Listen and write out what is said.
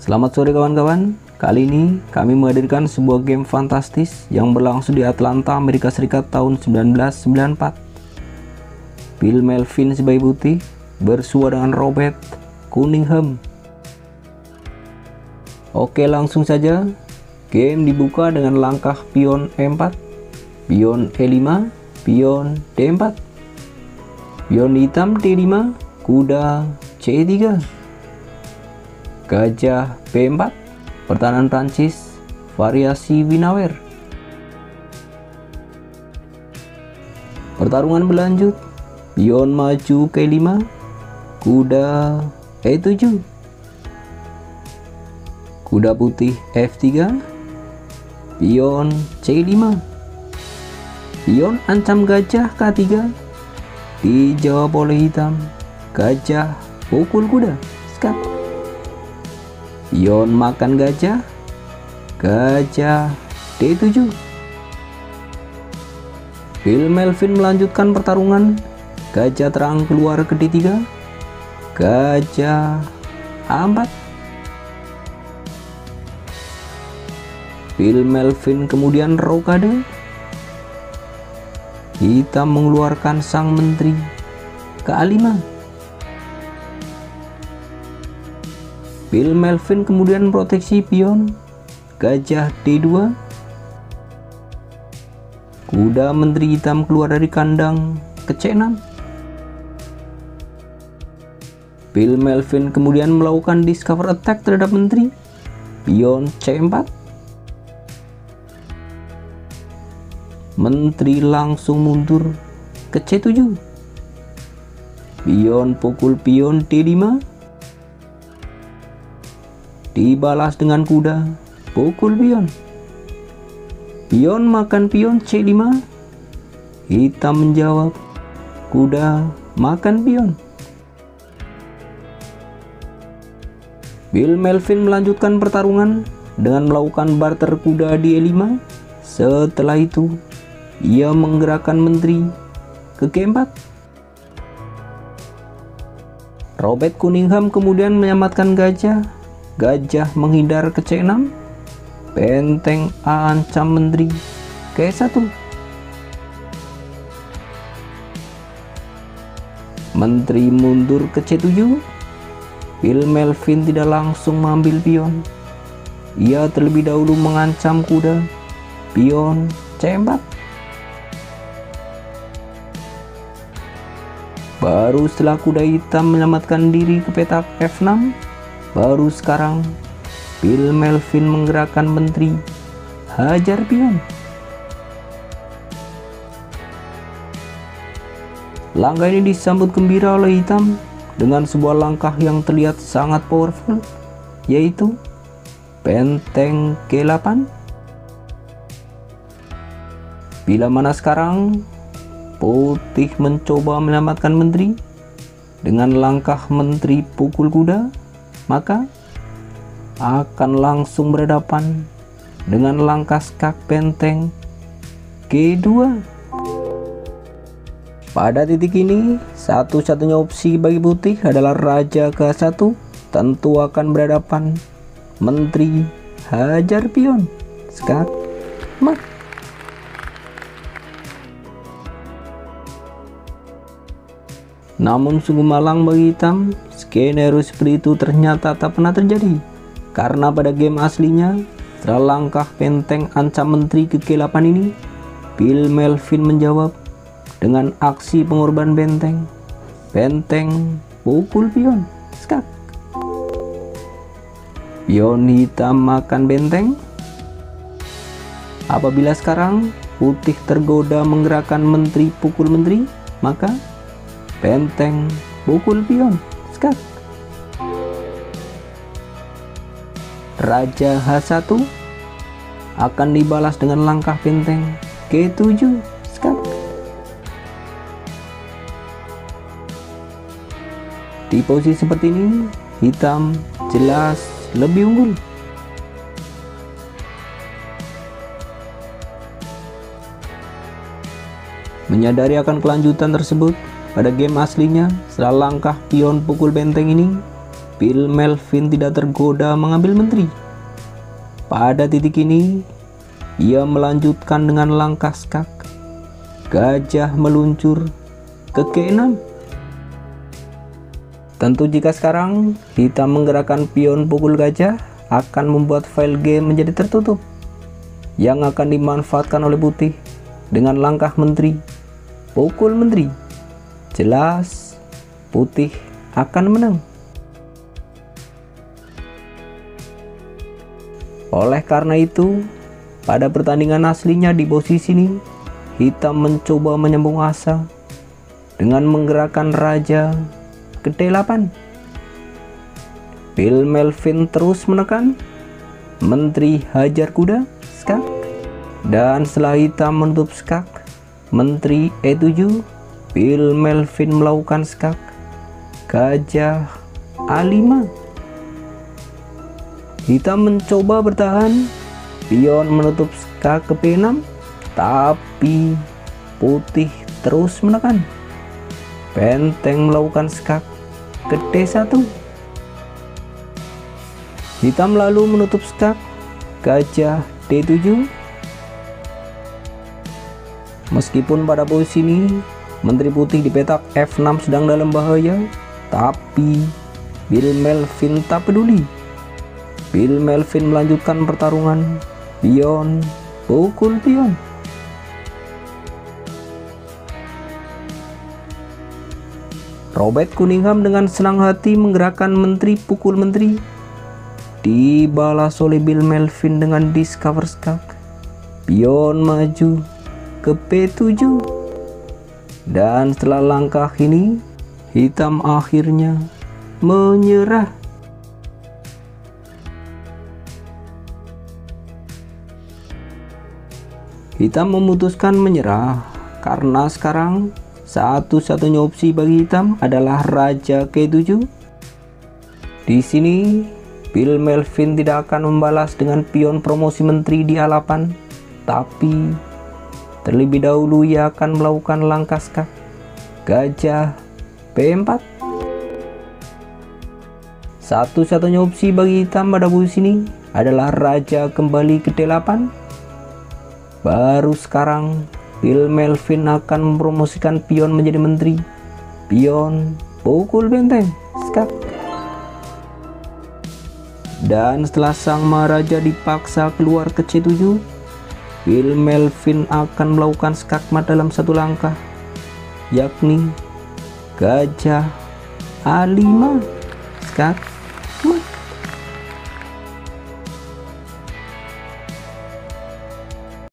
Selamat sore kawan-kawan. Kali ini kami menghadirkan sebuah game fantastis yang berlangsung di Atlanta, Amerika Serikat tahun 1994. Bill Melvin sebagai putih bersua dengan Robert Cunningham. Oke, langsung saja. Game dibuka dengan langkah pion E4, pion E5, pion D4, pion hitam D5, kuda C3, gajah B4, pertahanan Prancis, variasi Winawer. Pertarungan berlanjut, pion maju ke 5, kuda E7, kuda putih F3, pion C5, pion ancam gajah K3, dijawab oleh hitam, gajah pukul kuda, skat. Pion makan gajah, gajah D7. Bill Melvin melanjutkan pertarungan, gajah terang keluar ke D3, gajah A4. Bill Melvin kemudian rokade, hitam mengeluarkan sang menteri ke A5. Bill Melvin kemudian proteksi pion, gajah D2, kuda menteri hitam keluar dari kandang ke C6. Bill Melvin kemudian melakukan discover attack terhadap menteri, pion C4. Menteri langsung mundur ke C7, pion pukul pion D5, dibalas dengan kuda pukul pion, pion makan pion C5, hitam menjawab, kuda makan pion. Bill Melvin melanjutkan pertarungan dengan melakukan barter kuda di E5. Setelah itu ia menggerakkan menteri ke G4. Robert Cunningham kemudian menyelamatkan gajah, gajah menghindar ke C6, benteng A ancam menteri ke E1. Menteri mundur ke C7. Bill Melvin tidak langsung mengambil pion. Ia terlebih dahulu mengancam kuda, pion C4. Baru setelah kuda hitam menyelamatkan diri ke petak F6, baru sekarang Bill Melvin menggerakkan menteri hajar pion. Langkah ini disambut gembira oleh hitam dengan sebuah langkah yang terlihat sangat powerful, yaitu benteng G8. Bila mana sekarang putih mencoba menyelamatkan menteri dengan langkah menteri pukul kuda, maka akan langsung berhadapan dengan langkah skak benteng G2. Pada titik ini, satu-satunya opsi bagi putih adalah raja ke1, tentu akan berhadapan menteri hajar pion, skak mat. Namun sungguh malang bagi hitam, skenario seperti itu ternyata tak pernah terjadi, karena pada game aslinya setelah langkah benteng ancam menteri ke G8 ini, Bill Melvin menjawab dengan aksi pengorbanan benteng, benteng pukul pion, skak. Pion hitam makan benteng. Apabila sekarang putih tergoda menggerakkan menteri pukul menteri, maka benteng pukul pion, skak. Raja H1 akan dibalas dengan langkah benteng G7, skak. Di posisi seperti ini, hitam jelas lebih unggul. Menyadari akan kelanjutan tersebut, pada game aslinya setelah langkah pion pukul benteng ini, Bill Melvin tidak tergoda mengambil menteri. Pada titik ini, ia melanjutkan dengan langkah skak. Gajah meluncur ke K6. Tentu jika sekarang hitam menggerakkan pion pukul gajah akan membuat file game menjadi tertutup yang akan dimanfaatkan oleh putih dengan langkah menteri, pukul menteri. Jelas putih akan menang. Oleh karena itu, pada pertandingan aslinya di posisi ini, hitam mencoba menyambung asa dengan menggerakkan raja ke D8. Bill Melvin terus menekan, menteri hajar kuda, skak. Dan setelah hitam menutup skak, menteri E7, Bill Melvin melakukan skak, gajah A5. Hitam mencoba bertahan, pion menutup skak ke P6, tapi putih terus menekan. Benteng melakukan skak ke D1. Hitam lalu menutup skak, gajah D7. Meskipun pada posisi ini menteri putih di petak F6 sedang dalam bahaya, tapi Bill Melvin tak peduli. Bill Melvin melanjutkan pertarungan, pion, pukul pion. Robert Cunningham dengan senang hati menggerakkan menteri pukul menteri. Dibalas oleh Bill Melvin dengan discover skak. Pion maju ke P7. Dan setelah langkah ini, hitam akhirnya menyerah. Hitam memutuskan menyerah karena sekarang satu-satunya opsi bagi hitam adalah raja K7. Di sini Bill Melvin tidak akan membalas dengan pion promosi menteri di A8, tapi terlebih dahulu ia akan melakukan langkah skak, gajah P4. Satu-satunya opsi bagi hitam pada posisi ini adalah raja kembali ke D8. Baru sekarang Bill Melvin akan mempromosikan pion menjadi menteri. Pion, pukul benteng, skak. Dan setelah sang maharaja dipaksa keluar ke C7, Bill Melvin akan melakukan skakmat dalam satu langkah, yakni gajah A5, skak.